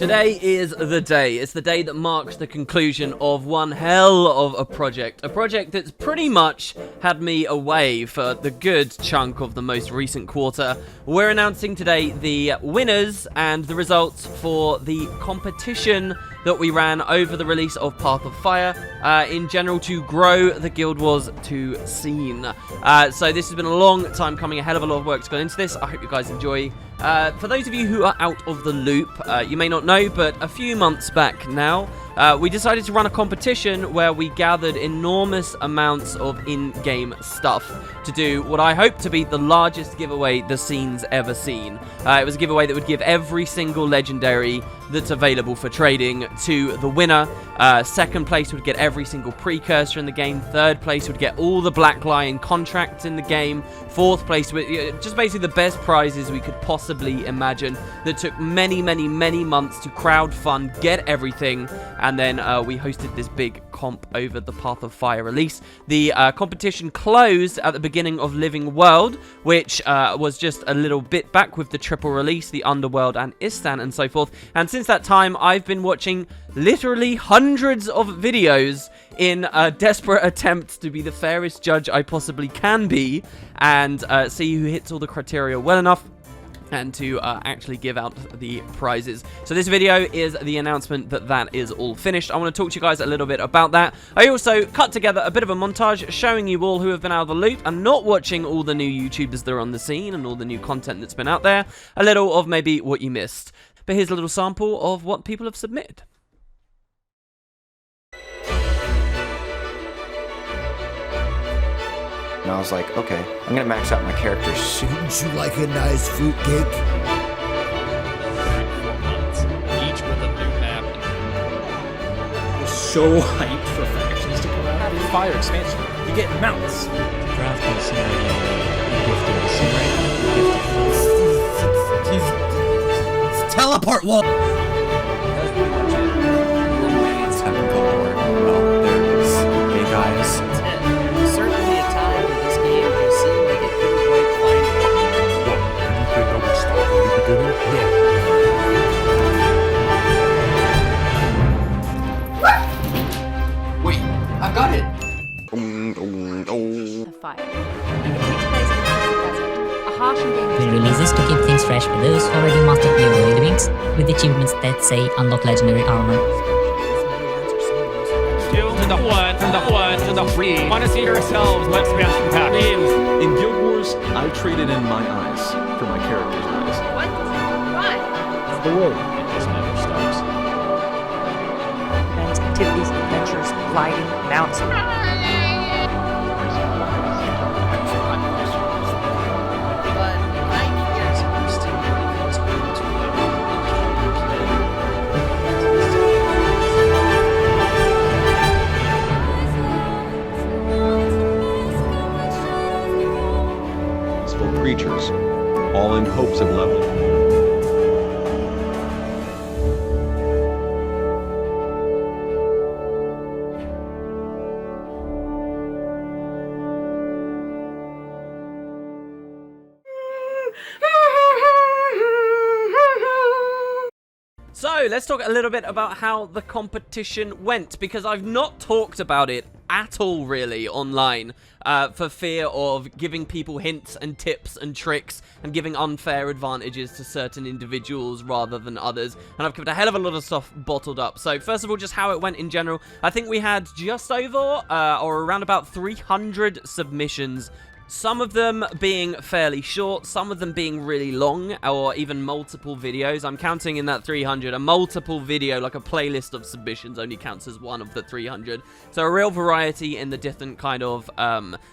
Today is the day. It's the day that marks the conclusion of one hell of a project. A project that's pretty much had me away for the good chunk of the most recent quarter. We're announcing today the winners and the results for the competition that we ran over the release of Path of Fire in general to grow the Guild Wars 2 scene. So this has been a long time coming. A hell of a lot of work's gone into this. I hope you guys enjoy. For those of you who are out of the loop, you may not know, but a few months back now, we decided to run a competition where we gathered enormous amounts of in-game stuff to do what I hope to be the largest giveaway the scene's ever seen. It was a giveaway that would give every single legendary that's available for trading to the winner. Second place would get every single precursor in the game. Third place would get all the Black Lion contracts in the game. Fourth place would just basically the best prizes we could possibly imagine that took many months to crowdfund, get everything, and then we hosted this big comp over the Path of Fire release. The competition closed at the beginning of Living World, which was just a little bit back with the triple release, the Underworld and Istan and so forth. And since that time, I've been watching literally hundreds of videos in a desperate attempt to be the fairest judge I possibly can be and see who hits all the criteria well enough and to actually give out the prizes. So this video is the announcement that that is all finished. I want to talk to you guys a little bit about that. I also cut together a bit of a montage showing you all who have been out of the loop and not watching all the new YouTubers that are on the scene and all the new content that's been out there. A little of maybe what you missed. But here's a little sample of what people have submitted. And I was like, okay, I'm gonna max out my character. Shouldn't you like a nice fruitcake? 4 months, each with a new map. We're so hyped for factions to come out. Fire expansion. You get mounts. Drafting scenario, gifting scenario, Teleport wall. Certainly a time where this game can seem like it couldn't quite find it. Wait, I've got it! The fire. And it takes place in the desert. A harsh and dangerous With releases to keep things fresh for those who already mastered the early wings, with achievements that say unlock legendary armor. 2 to the 1 to the 1 to the 3. Want to see yourselves? Let's smash the pack. In Guild Wars, I traded in my eyes for my character's eyes. What? Why? The way. It just never stops. Events, activities, adventures, gliding, mounts. But I'm here supposed to. Creatures, all in hopes of leveling. So, let's talk a little bit about how the competition went, because I've not talked about it at all, really, online, for fear of giving people hints and tips and tricks and giving unfair advantages to certain individuals rather than others. And I've kept a hell of a lot of stuff bottled up. So, first of all, just how it went in general. I think we had just over, or around about 300 submissions. Some of them being fairly short, some of them being really long, or even multiple videos. I'm counting in that 300. A multiple video, like a playlist of submissions, only counts as one of the 300. So a real variety in the different kind of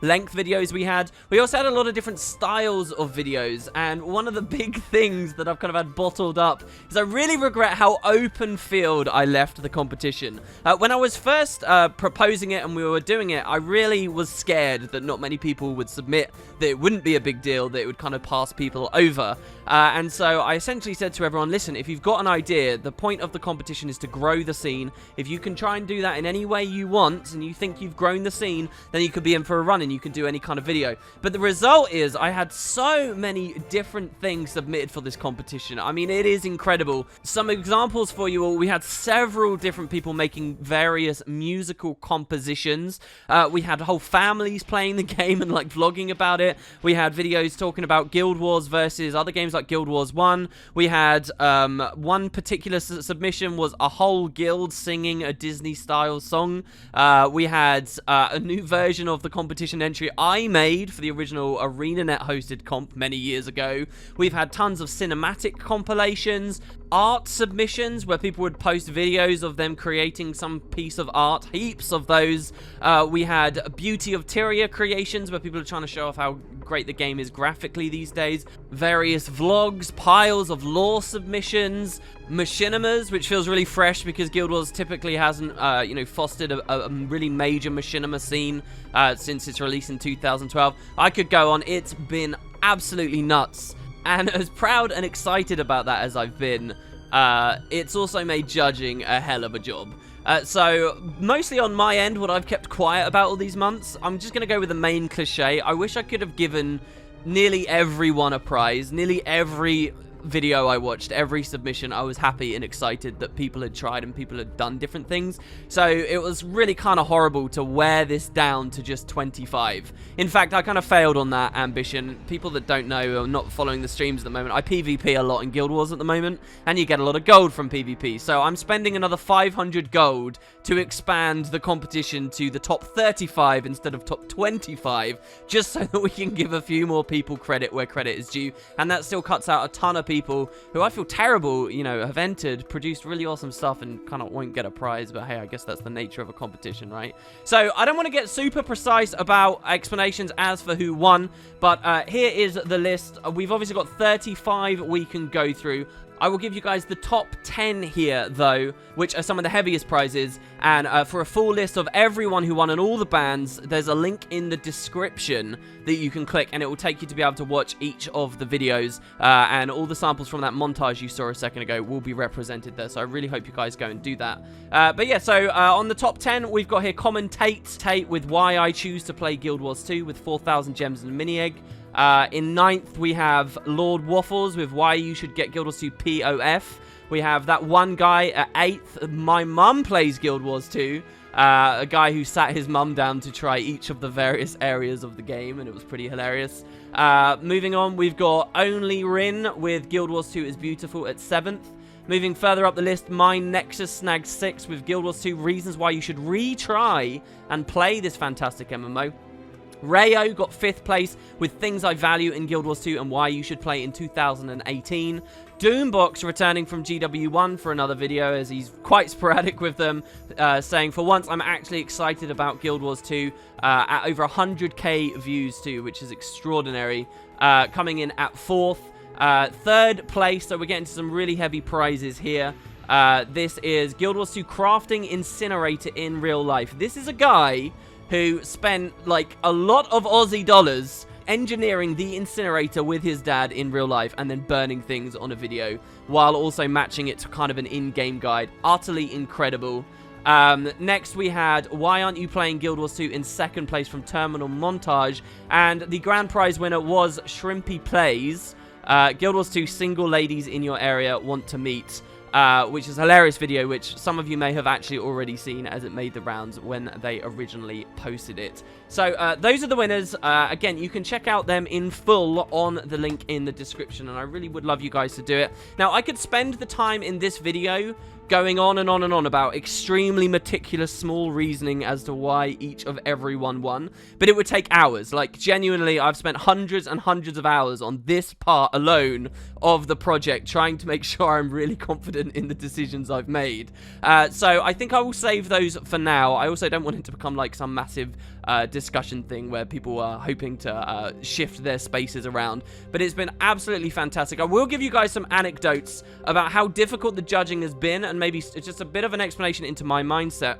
length videos we had. We also had a lot of different styles of videos, and one of the big things that I've kind of had bottled up is I really regret how open field I left the competition. When I was first proposing it and we were doing it, I really was scared that not many people would submit submit that it wouldn't be a big deal, that it would kind of pass people over. And so I essentially said to everyone, listen, if you've got an idea, the point of the competition is to grow the scene. If you can try and do that in any way you want, and you think you've grown the scene, then you could be in for a run and you can do any kind of video. But the result is I had so many different things submitted for this competition. I mean, it is incredible. Some examples for you all. We had several different people making various musical compositions. We had whole families playing the game and like vlogging about it. We had videos talking about Guild Wars versus other games like Guild Wars 1. We had one particular submission was a whole guild singing a Disney-style song. We had a new version of the competition entry I made for the original ArenaNet hosted comp many years ago. We've had tons of cinematic compilations, art submissions where people would post videos of them creating some piece of art, heaps of those. We had Beauty of Tyria creations where people are trying to show off how great the game is graphically these days. Various vlogs, piles of lore submissions, machinimas, which feels really fresh because Guild Wars typically hasn't, fostered a really major machinima scene since its release in 2012. I could go on. It's been absolutely nuts. And as proud and excited about that as I've been, it's also made judging a hell of a job. So, mostly on my end, what I've kept quiet about all these months, I'm just going to go with the main cliche. I wish I could have given nearly everyone a prize. Nearly every video I watched, every submission, I was happy and excited that people had tried and people had done different things. So it was really kind of horrible to wear this down to just 25. In fact, I kind of failed on that ambition. People that don't know or not following the streams at the moment, I PvP a lot in Guild Wars at the moment, and you get a lot of gold from PvP. So I'm spending another 500 gold to expand the competition to the top 35 instead of top 25, just so that we can give a few more people credit where credit is due. And that still cuts out a ton of people who I feel terrible, have entered, produced really awesome stuff and kind of won't get a prize, but hey, I guess that's the nature of a competition, right? So I don't want to get super precise about explanations as for who won, but here is the list. We've obviously got 35 we can go through. I will give you guys the top 10 here, though, which are some of the heaviest prizes. And for a full list of everyone who won and all the bands, there's a link in the description that you can click, and it will take you to be able to watch each of the videos. And all the samples from that montage you saw a second ago will be represented there. So I really hope you guys go and do that. But yeah, so on the top 10, we've got here Commentate with Why I Choose to Play Guild Wars 2 with 4,000 gems and a mini egg. In 9th, we have Lord Waffles with Why You Should Get Guild Wars 2 POF. We have that one guy at 8th, My Mum Plays Guild Wars 2. A guy who sat his mum down to try each of the various areas of the game, and it was pretty hilarious. Moving on, we've got Only Rin with Guild Wars 2 is Beautiful at 7th. Moving further up the list, Mine Nexus snagged 6th with Guild Wars 2 Reasons Why You Should Retry and Play This Fantastic MMO. Rayo got 5th place with Things I Value in Guild Wars 2 and Why You Should Play in 2018. Doombox returning from GW1 for another video, as he's quite sporadic with them, saying, for once, I'm actually excited about Guild Wars 2, at over 100k views too, which is extraordinary. Coming in at 4th. 3rd place, so we're getting some really heavy prizes here. This is Guild Wars 2 Crafting Incinerator in real life. This is a guy who spent like a lot of Aussie dollars engineering the incinerator with his dad in real life and then burning things on a video while also matching it to kind of an in-game guide. Utterly incredible. Next we had Why Aren't You Playing Guild Wars 2 in 2nd place from Terminal Montage, and the grand prize winner was Shrimpy Plays. Guild Wars 2 Single Ladies in Your Area Want to Meet. Which is a hilarious video, which some of you may have actually already seen as it made the rounds when they originally posted it. So those are the winners. Again, you can check out them in full on the link in the description, and I really would love you guys to do it. Now, I could spend the time in this video going on and on and on about extremely meticulous small reasoning as to why each of everyone won, but it would take hours. Like, genuinely, I've spent hundreds and hundreds of hours on this part alone of the project trying to make sure I'm really confident in the decisions I've made. So I think I will save those for now. I also don't want it to become like some massive discussion thing where people are hoping to shift their spaces around, but it's been absolutely fantastic. I will give you guys some anecdotes about how difficult the judging has been, and maybe just a bit of an explanation into my mindset.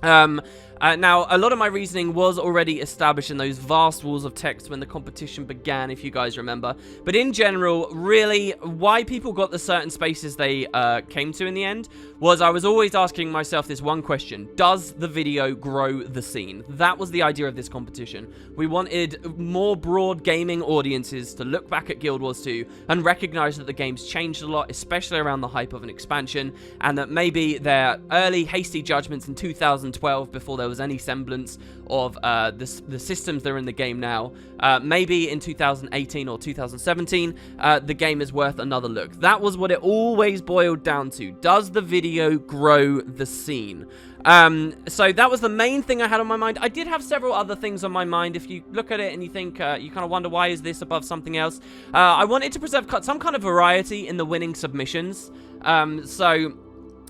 Now, a lot of my reasoning was already established in those vast walls of text when the competition began, if you guys remember. But in general, really, why people got the certain spaces they came to in the end was I was always asking myself this one question. Does the video grow the scene? That was the idea of this competition. We wanted more broad gaming audiences to look back at Guild Wars 2 and recognize that the game's changed a lot, especially around the hype of an expansion, and that maybe their early hasty judgments in 2012, before there was any semblance of the systems that are in the game now, maybe in 2018 or 2017, the game is worth another look. That was what it always boiled down to. Does the video grow the scene? So that was the main thing I had on my mind. I did have several other things on my mind. If you look at it and you think, you kind of wonder, why is this above something else? I wanted to preserve some kind of variety in the winning submissions. So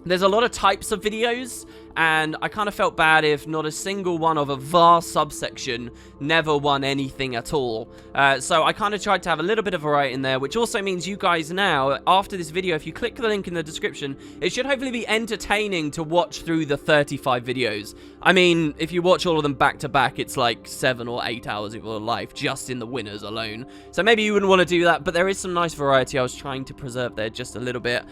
there's a lot of types of videos, and I kind of felt bad if not a single one of a vast subsection never won anything at all. So I kind of tried to have a little bit of variety in there, which also means you guys now, after this video, if you click the link in the description, it should hopefully be entertaining to watch through the 35 videos. I mean, if you watch all of them back to back, it's like 7 or 8 hours of your life just in the winners alone. So maybe you wouldn't want to do that, but there is some nice variety I was trying to preserve there just a little bit.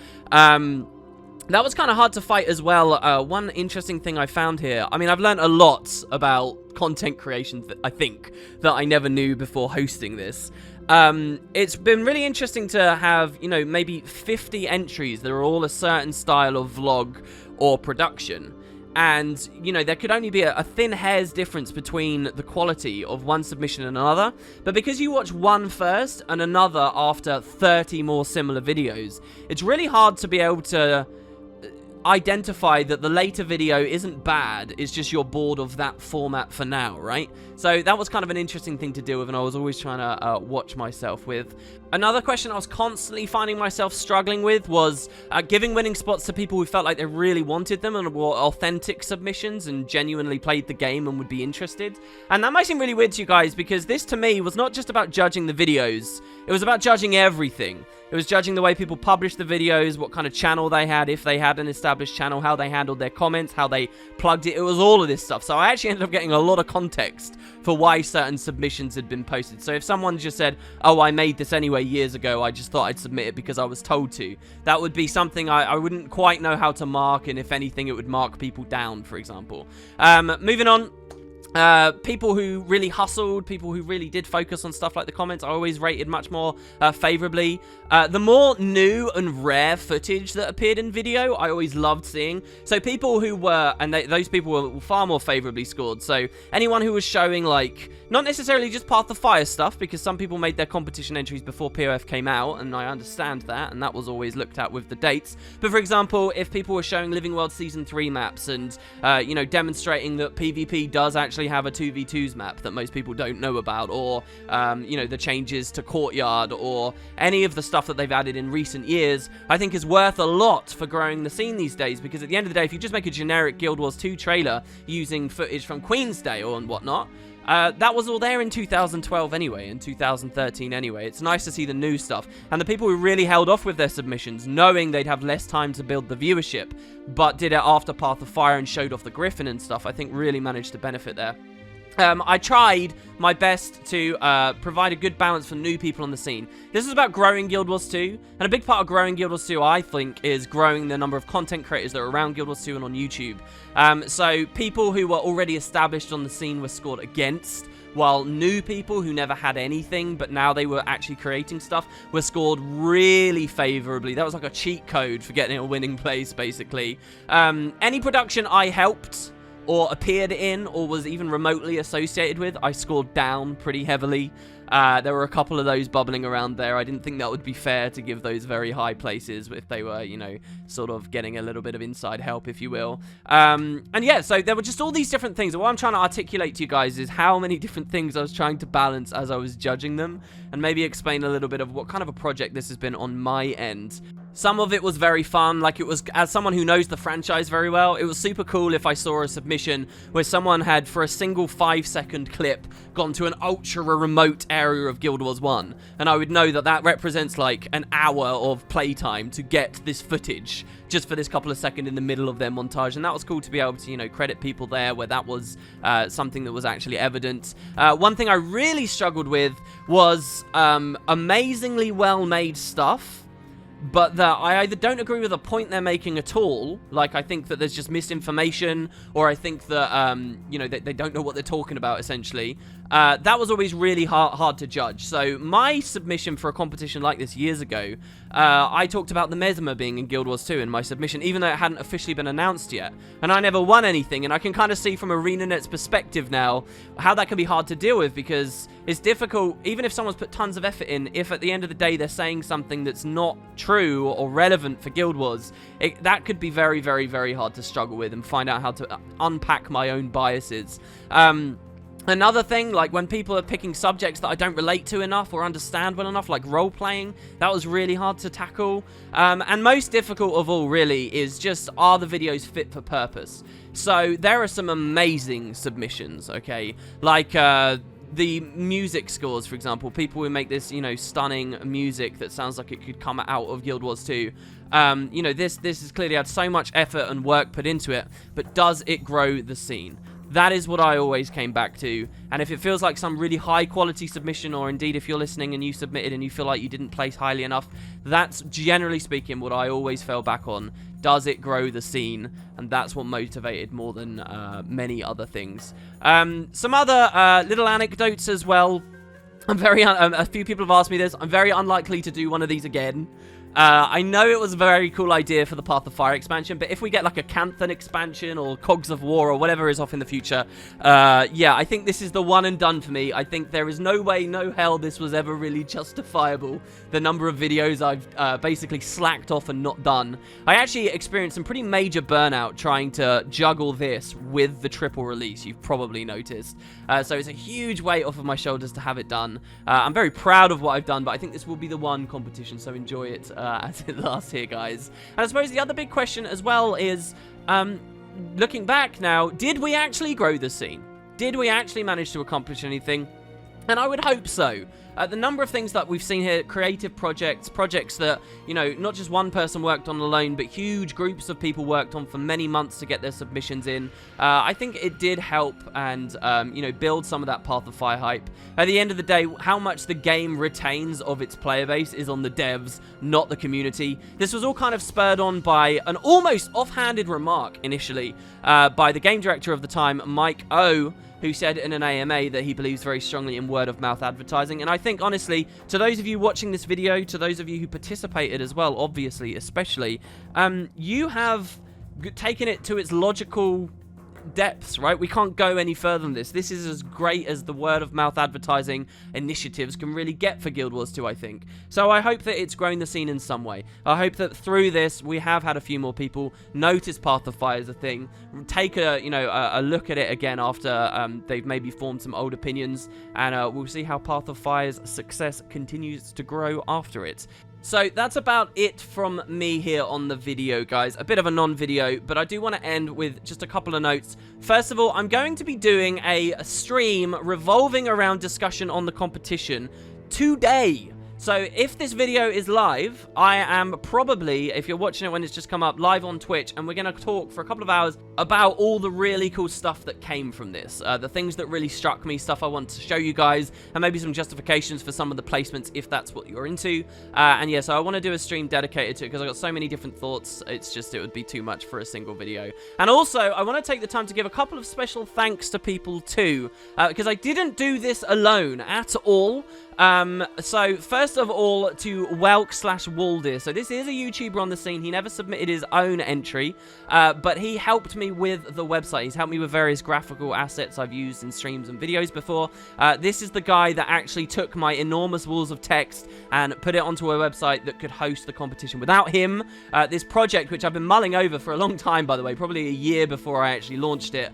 That was kind of hard to fight as well. One interesting thing I found here, I mean, I've learned a lot about content creation, I think, that I never knew before hosting this. It's been really interesting to have, you know, maybe 50 entries that are all a certain style of vlog or production. And, you know, there could only be a thin hair's difference between the quality of one submission and another. But because you watch one first and another after 30 more similar videos, it's really hard to be able to identify that the later video isn't bad, it's just you're bored of that format for now, right? So that was kind of an interesting thing to deal with, and I was always trying to watch myself with. Another question I was constantly finding myself struggling with was giving winning spots to people who felt like they really wanted them and were authentic submissions and genuinely played the game and would be interested. And that might seem really weird to you guys, because this to me was not just about judging the videos, it was about judging everything. It was judging the way people published the videos, what kind of channel they had, if they had an established channel, how they handled their comments, how they plugged it. It was all of this stuff. So I actually ended up getting a lot of context for why certain submissions had been posted. So if someone just said, oh, I made this anyway years ago, I just thought I'd submit it because I was told to, that would be something I wouldn't quite know how to mark, and if anything, it would mark people down, for example. Moving on. People who really hustled, people who really did focus on stuff like the comments, I always rated much more favorably. The more new and rare footage that appeared in video, I always loved seeing. So people who were, and those people were far more favorably scored. So anyone who was showing, like, not necessarily just Path of Fire stuff, because some people made their competition entries before POF came out, and I understand that, and that was always looked at with the dates. But for example, if people were showing Living World Season 3 maps and, you know, demonstrating that PvP does actually have a 2v2s map that most people don't know about, or, you know, the changes to Courtyard, or any of the stuff that they've added in recent years, I think is worth a lot for growing the scene these days, because at the end of the day, if you just make a generic Guild Wars 2 trailer using footage from Queensdale and whatnot, that was all there in 2012 anyway, in 2013 anyway. It's nice to see the new stuff. And the people who really held off with their submissions, knowing they'd have less time to build the viewership, but did it after Path of Fire and showed off the Griffin and stuff, I think really managed to benefit there. I tried my best to provide a good balance for new people on the scene. This is about growing Guild Wars 2, and a big part of growing Guild Wars 2, I think, is growing the number of content creators that are around Guild Wars 2 and on YouTube. So people who were already established on the scene were scored against, while new people who never had anything, but now they were actually creating stuff, were scored really favorably. That was like a cheat code for getting a winning place, basically. Any production I helped or appeared in, or was even remotely associated with, I scored down pretty heavily. There were a couple of those bubbling around there. I didn't think that would be fair to give those very high places if they were, you know, sort of getting a little bit of inside help, if you will. And yeah, so there were just all these different things. And what I'm trying to articulate to you guys is how many different things I was trying to balance as I was judging them, and maybe explain a little bit of what kind of a project this has been on my end. Some of it was very fun, like it was, as someone who knows the franchise very well, it was super cool if I saw a submission where someone had, for a single 5-second clip, gone to an ultra remote area of Guild Wars 1, and I would know that that represents like an hour of playtime to get this footage, just for this couple of seconds in the middle of their montage, and that was cool to be able to, you know, credit people there where that was something that was actually evident. One thing I really struggled with was amazingly well-made stuff, but that I either don't agree with the point they're making at all, like I think that there's just misinformation, or I think that, you know, they don't know what they're talking about, essentially. That was always really hard to judge. So my submission for a competition like this years ago, I talked about the Mesmer being in Guild Wars 2 in my submission, even though it hadn't officially been announced yet. And I never won anything, and I can kind of see from ArenaNet's perspective now how that can be hard to deal with, because it's difficult, even if someone's put tons of effort in, if at the end of the day they're saying something that's not true or relevant for Guild Wars, that could be very, very, very hard to struggle with and find out how to unpack my own biases. Another thing, like when people are picking subjects that I don't relate to enough or understand well enough, like role-playing, that was really hard to tackle. And most difficult of all, really, is just, are the videos fit for purpose? So there are some amazing submissions, okay? Like, the music scores, for example. People who make this, you know, stunning music that sounds like it could come out of Guild Wars 2. You know, this has clearly had so much effort and work put into it, but does it grow the scene? That is what I always came back to, and if it feels like some really high quality submission, or indeed if you're listening and you submitted and you feel like you didn't place highly enough, that's generally speaking what I always fell back on. Does it grow the scene? And that's what motivated more than many other things. Some other little anecdotes as well. A few people have asked me this. I'm very unlikely to do one of these again. I know it was a very cool idea for the Path of Fire expansion, but if we get like a Canthan expansion or Cogs of War or whatever is off in the future, yeah, I think this is the one and done for me. I think there is no way, no hell this was ever really justifiable, the number of videos I've basically slacked off and not done. I actually experienced some pretty major burnout trying to juggle this with the triple release, you've probably noticed. So it's a huge weight off of my shoulders to have it done. I'm very proud of what I've done, but I think this will be the one competition, so enjoy it as it lasts here, guys. And I suppose the other big question as well is, looking back now, did we actually grow the scene? Did we actually manage to accomplish anything? And I would hope so. The number of things that we've seen here, creative projects that, you know, not just one person worked on alone, but huge groups of people worked on for many months to get their submissions in. I think it did help and, you know, build some of that Path of Fire hype. At the end of the day, how much the game retains of its player base is on the devs, not the community. This was all kind of spurred on by an almost offhanded remark initially by the game director of the time, Mike O, who said in an AMA that he believes very strongly in word-of-mouth advertising. And I think, honestly, to those of you watching this video, to those of you who participated as well, obviously, especially, you have taken it to its logical depths, right? We can't go any further than this. This is as great as the word-of-mouth advertising initiatives can really get for Guild Wars 2, I think. So I hope that it's grown the scene in some way. I hope that through this, we have had a few more people notice Path of Fire as a thing, take a, you know, a look at it again after they've maybe formed some old opinions, and we'll see how Path of Fire's success continues to grow after it. So that's about it from me here on the video, guys. A bit of a non-video, but I do want to end with just a couple of notes. First of all, I'm going to be doing a stream revolving around discussion on the competition today. So if this video is live, I am probably, if you're watching it when it's just come up, live on Twitch, and we're going to talk for a couple of hours about all the really cool stuff that came from this. The things that really struck me, stuff I want to show you guys, and maybe some justifications for some of the placements if that's what you're into. And yeah, so I want to do a stream dedicated to it because I've got so many different thoughts. It's just, it would be too much for a single video. And also, I want to take the time to give a couple of special thanks to people too, because I didn't do this alone at all. So first of all, to Welk/Waldir. So this is a YouTuber on the scene. He never submitted his own entry, but he helped me with the website. He's helped me with various graphical assets I've used in streams and videos before. This is the guy that actually took my enormous walls of text and put it onto a website that could host the competition. Without him, this project, which I've been mulling over for a long time, by the way, probably a year before I actually launched it,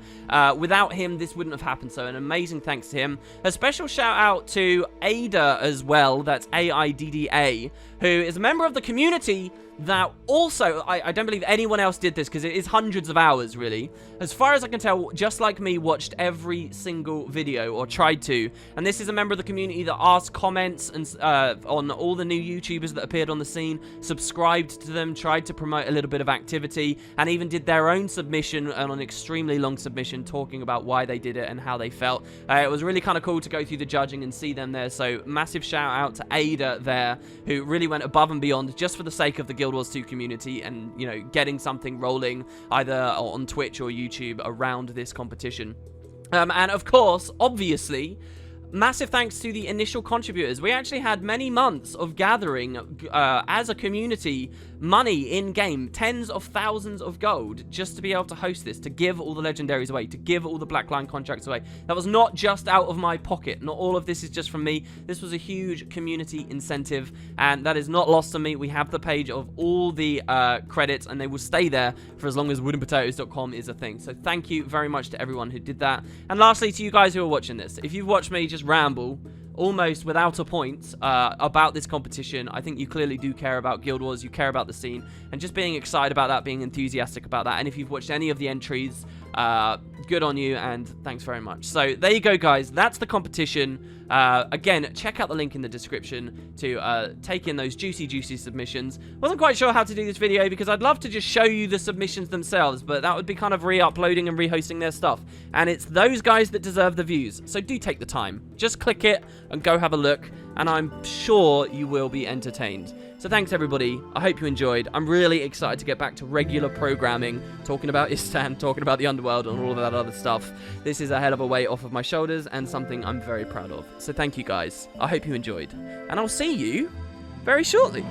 without him, this wouldn't have happened. So an amazing thanks to him. A special shout out to AJ Ada as well, that's AIDDA, who is a member of the community that also, I don't believe anyone else did this because it is hundreds of hours, really. As far as I can tell, just like me, watched every single video, or tried to. And this is a member of the community that asked comments and on all the new YouTubers that appeared on the scene, subscribed to them, tried to promote a little bit of activity, and even did their own submission, an extremely long submission, talking about why they did it and how they felt. It was really kind of cool to go through the judging and see them there, so massive shout out to Ada there, who really went above and beyond just for the sake of the Guild Wars 2 community and, you know, getting something rolling either on Twitch or YouTube around this competition. And of course, obviously, massive thanks to the initial contributors. We actually had many months of gathering as a community money in-game, tens of thousands of gold, just to be able to host this, to give all the legendaries away, to give all the Black Line contracts away. That was not just out of my pocket. Not all of this is just from me. This was a huge community incentive, and that is not lost on me. We have the page of all the credits, and they will stay there for as long as WoodenPotatoes.com is a thing. So thank you very much to everyone who did that. And lastly, to you guys who are watching this, if you've watched me just ramble almost without a point about this competition, I think you clearly do care about Guild Wars, you care about the scene, and just being excited about that, being enthusiastic about that. And if you've watched any of the entries, good on you, and thanks very much. So there you go, guys. That's the competition. Again, check out the link in the description to take in those juicy submissions. Wasn't quite sure how to do this video because I'd love to just show you the submissions themselves, but that would be kind of re-uploading and rehosting their stuff. And it's those guys that deserve the views. So do take the time. Just click it and go have a look, and I'm sure you will be entertained. So thanks, everybody. I hope you enjoyed. I'm really excited to get back to regular programming, talking about Istan, talking about the Underworld, and all of that other stuff. This is a hell of a weight off of my shoulders, and something I'm very proud of. So thank you, guys. I hope you enjoyed. And I'll see you very shortly.